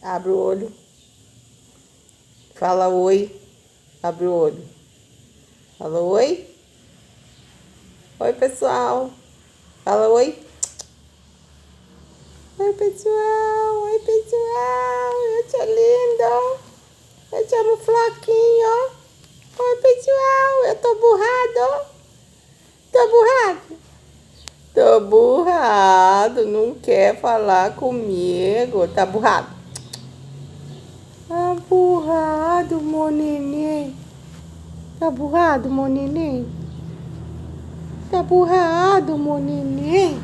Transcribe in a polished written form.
Abre o olho. Fala oi. Abre o olho. Fala oi. Oi, pessoal. Fala oi. Oi, pessoal. Oi, pessoal. Eu te lindo. Eu te amo, Floquinho. Oi, pessoal. Eu tô burrado. Tô burrado. Tô burrado. Não quer falar comigo. Tá burrado. Tá burrado, meu neném. Tá burrado, meu neném? Tá burrado, meu neném?